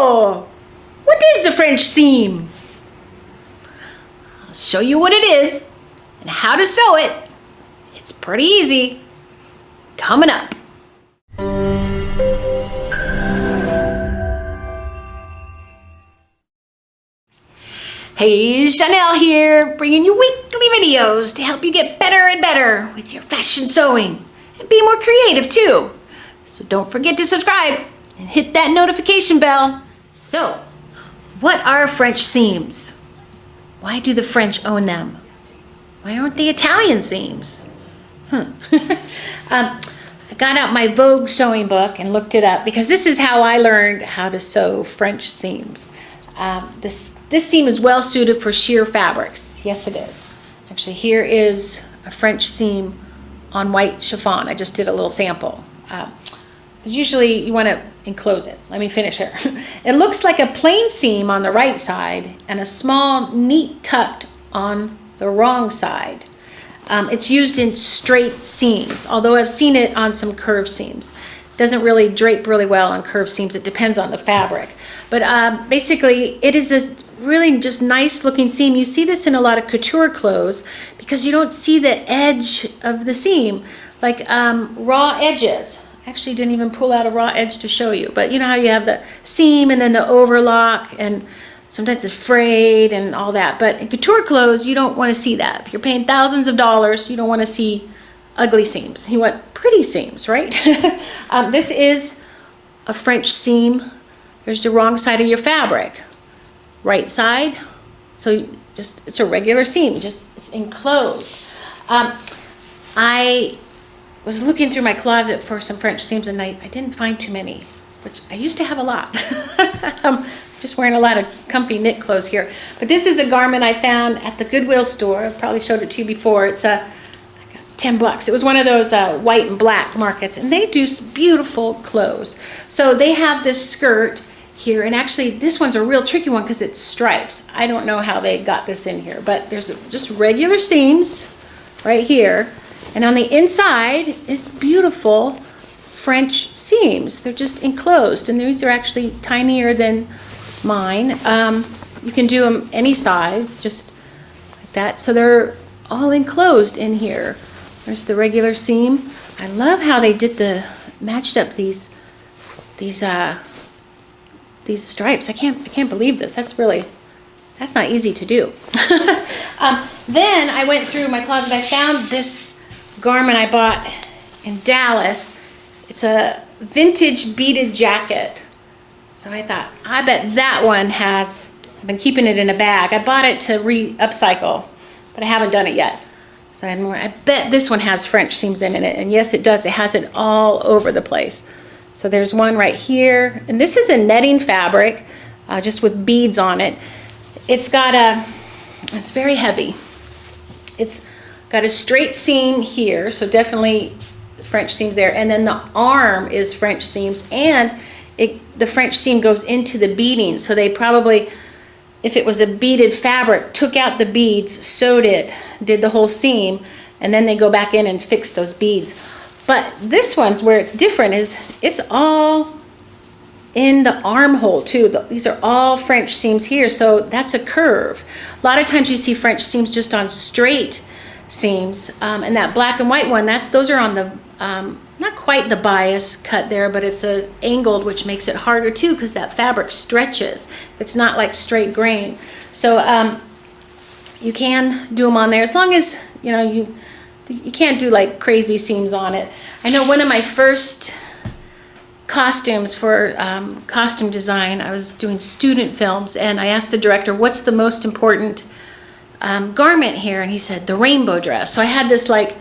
Oh, what is the French seam? I'll show you what it is and how to sew it. It's pretty easy. Coming up. Hey, Chanel here, bringing you weekly videos to help you get better and better with your fashion sewing and be more creative too. So don't forget to subscribe and hit that notification bell. So, what are French seams? Why do the French own them? Why aren't they Italian seams? I got out my Vogue sewing book and looked it up because this is how I learned how to sew French seams. This seam is well suited for sheer fabrics. Yes, it is. Actually, here is a French seam on white chiffon. I just did a little sample. Usually you want to enclose it. Let me finish here. It looks like a plain seam on the right side and a small neat tucked on the wrong side. It's used in straight seams, although I've seen it on some curved seams. It doesn't really drape really well on curved seams. It depends on the fabric. But basically, it is a really just nice looking seam. You see this in a lot of couture clothes because you don't see the edge of the seam, like raw edges. Actually didn't even pull out a raw edge to show you, but you know how you have the seam and then the overlock and sometimes it's frayed and all that. But in couture clothes, you don't want to see that. If you're paying thousands of dollars, you don't want to see ugly seams. You want pretty seams, right? This is a French seam. There's the wrong side of your fabric. Right side, so just it's a regular seam, just it's enclosed. I was looking through my closet for some French seams and I didn't find too many, which I used to have a lot. I'm just wearing a lot of comfy knit clothes here. But this is a garment I found at the Goodwill store. I probably showed it to you before. It's I got $10. It was one of those white and black markets, and they do beautiful clothes. So they have this skirt here, and actually this one's a real tricky one because it's stripes. I don't know how they got this in here, but there's just regular seams right here, and on the inside is beautiful French seams. They're just enclosed, and these are actually tinier than mine. You can do them any size, just like that. So they're all enclosed in here. There's the regular seam. I love how they did matched up these stripes. I can't believe this. That's not easy to do. Then I went through my closet. I found this garment I bought in Dallas. It's a vintage beaded jacket. So I thought, I bet that one I've been keeping it in a bag. I bought it to upcycle, but I haven't done it yet. So I bet this one has French seams in it. And yes, it does. It has it all over the place. So there's one right here, and this is a netting fabric, just with beads on it. It's very heavy. It's got a straight seam here, so definitely French seams there, and then the arm is French seams, and the French seam goes into the beading, so they probably, if it was a beaded fabric, took out the beads, sewed it, did the whole seam, and then they go back in and fix those beads. But this one's where it's different is it's all in the armhole too. These are all French seams here, so that's a curve. A lot of times you see French seams just on straight seams, and that black and white one, those are on the, not quite the bias cut there, but it's angled, which makes it harder too because that fabric stretches. It's not like straight grain. So you can do them on there as long as, you know, you can't do like crazy seams on it. I know one of my first costumes for costume design, I was doing student films, and I asked the director, what's the most important garment here? And he said, the rainbow dress. So I had this like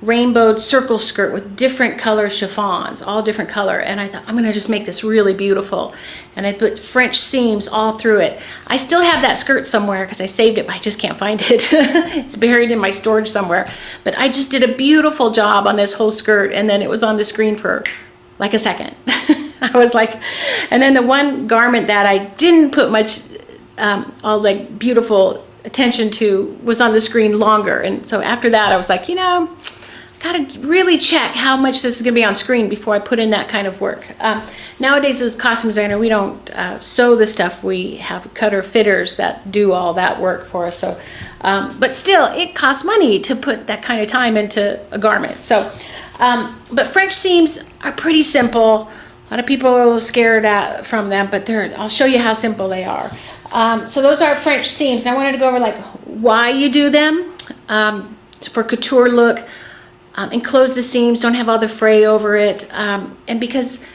rainbowed circle skirt with different color chiffons, all different color, and I thought, I'm gonna just make this really beautiful. And I put French seams all through it. I still have that skirt somewhere because I saved it, but I just can't find it. It's buried in my storage somewhere. But I just did a beautiful job on this whole skirt, and then it was on the screen for like a second. I was like, and then the one garment that I didn't put much all like beautiful attention to was on the screen longer, and so after that I was like, you know, gotta really check how much this is gonna be on screen before I put in that kind of work. Nowadays as costume designer, we don't sew the stuff. We have cutter fitters that do all that work for us. So, but still, it costs money to put that kind of time into a garment. So, but French seams are pretty simple. A lot of people are a little scared from them, but I'll show you how simple they are. So those are French seams. And I wanted to go over like why you do them for couture look. Enclose the seams, don't have all the fray over it, and because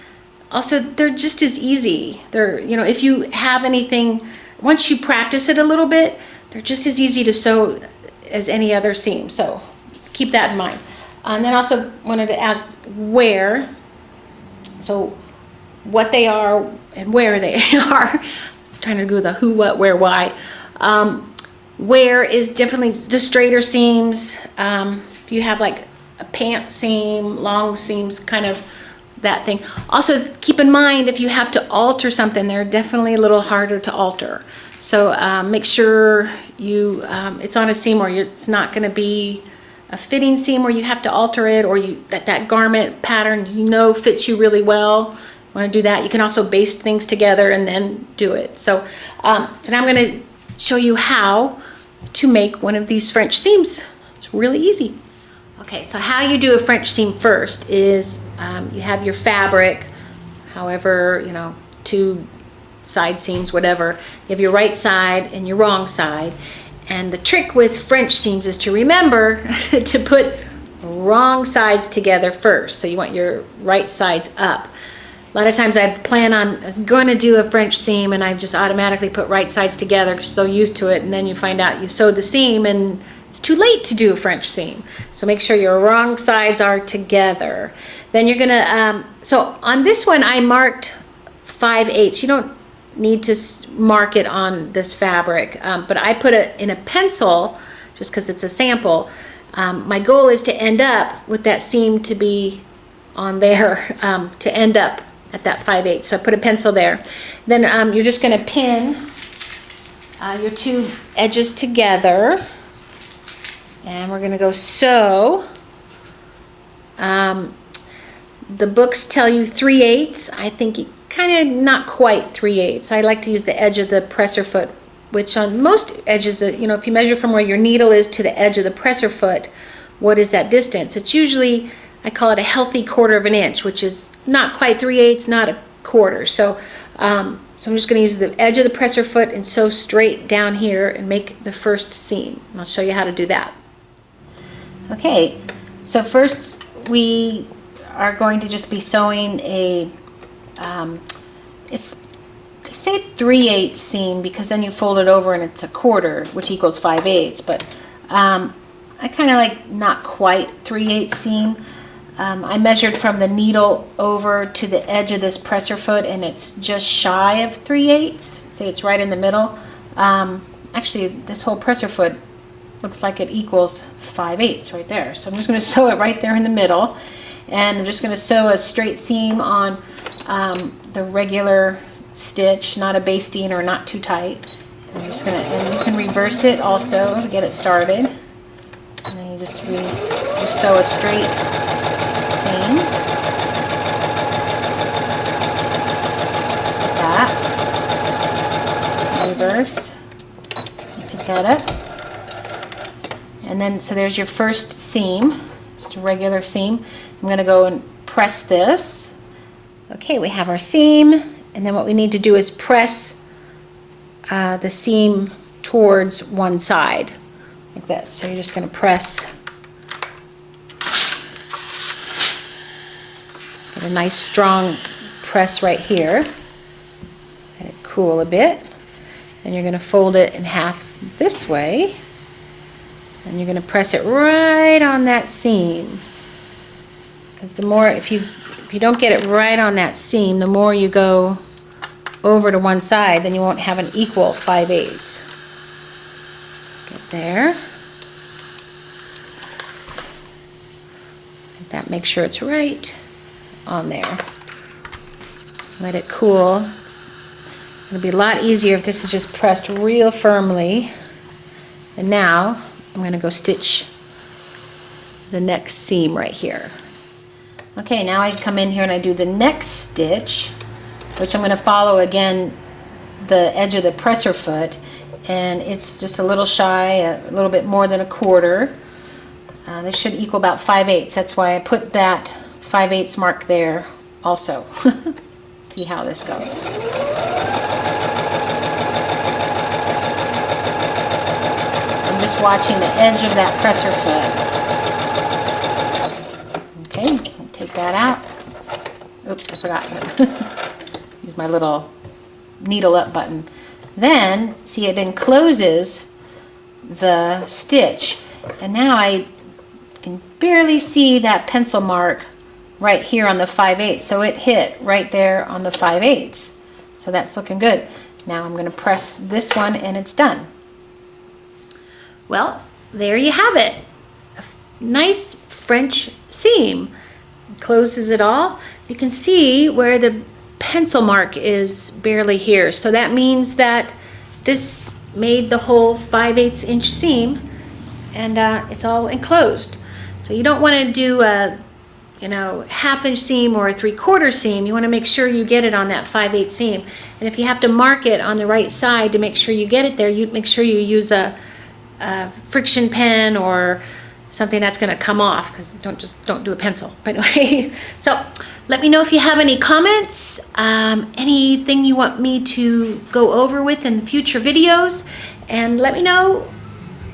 also they're just as easy. They're, you know, if you have anything, once you practice it a little bit, they're just as easy to sew as any other seam. So keep that in mind. And then also wanted to ask where, so what they are and where they are. I was trying to go the who, what, where, why. Where is definitely the straighter seams. If you have like a pant seam, long seams, kind of that thing. Also keep in mind if you have to alter something, they're definitely a little harder to alter. So make sure you it's on a seam where it's not going to be a fitting seam where you have to alter it, or that garment pattern fits you really well. Want to do that. You can also baste things together and then do it. So now I'm going to show you how to make one of these French seams. It's really easy. Okay, so how you do a French seam first is you have your fabric, however, 2 side seams, whatever. You have your right side and your wrong side. And the trick with French seams is to remember to put wrong sides together first. So you want your right sides up. A lot of times I was going to do a French seam and I just automatically put right sides together, so used to it, and then you find out you sewed the seam and it's too late to do a French seam. So make sure your wrong sides are together. Then you're gonna, so on this one I marked 5/8. You don't need to mark it on this fabric, but I put it in a pencil just because it's a sample. My goal is to end up with that seam to be on there, to end up at that 5/8. So I put a pencil there. Then you're just gonna pin your 2 edges together. And we're going to go sew. The books tell you 3/8. I think you kind of not quite 3/8. I like to use the edge of the presser foot, which on most edges, if you measure from where your needle is to the edge of the presser foot, what is that distance? It's usually, I call it a healthy 1/4 of an inch, which is not quite 3/8, not a 1/4. So, so I'm just going to use the edge of the presser foot and sew straight down here and make the first seam. And I'll show you how to do that. Okay, so first we are going to just be sewing a, they say 3/8 seam because then you fold it over and it's a 1/4, which equals 5/8, but I kind of like not quite 3/8 seam. I measured from the needle over to the edge of this presser foot and it's just shy of 3/8. Say it's right in the middle. Actually, this whole presser foot looks like it equals 5/8 right there. So I'm just going to sew it right there in the middle, and I'm just going to sew a straight seam on the regular stitch, not a basting or not too tight. I'm just going to, and you can reverse it also to get it started. And then you just sew a straight seam like that. Reverse. Pick that up. And then, so there's your first seam, just a regular seam. I'm going to go and press this. Okay, we have our seam, and then what we need to do is press the seam towards one side, like this. So you're just going to press, get a nice strong press right here. Let it cool a bit. Then you're going to fold it in half this way. And you're going to press it right on that seam, because the more, if you don't get it right on that seam, the more you go over to one side, then you won't have an equal 5/8. Get there. Like that, make sure it's right on there. Let it cool. It'll be a lot easier if this is just pressed real firmly. And now I'm going to go stitch the next seam right here. Okay, now I come in here and I do the next stitch, which I'm going to follow again the edge of the presser foot, and it's just a little shy, a little bit more than a quarter. This should equal about 5/8. That's why I put that 5/8 mark there also. See how this goes. I'm just watching the edge of that presser foot. Okay, take that out. Oops, I forgot. Use my little needle up button. Then, see, it encloses the stitch. And now I can barely see that pencil mark right here on the 5/8. So it hit right there on the 5/8. So that's looking good. Now I'm going to press this one and it's done. Well, there you have it. A nice French seam. Closes it all. You can see where the pencil mark is barely here. So that means that this made the whole 5/8 inch seam, and it's all enclosed. So you don't want to do a, you know, 1/2 inch seam or a 3/4 seam. You want to make sure you get it on that 5/8 seam. And if you have to mark it on the right side to make sure you get it there, you make sure you use a friction pen or something that's going to come off, because don't do a pencil. But anyway, so let me know if you have any comments, anything you want me to go over with in future videos, and let me know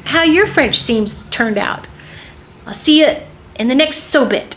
how your French seams turned out. I'll see you in the next sew bit.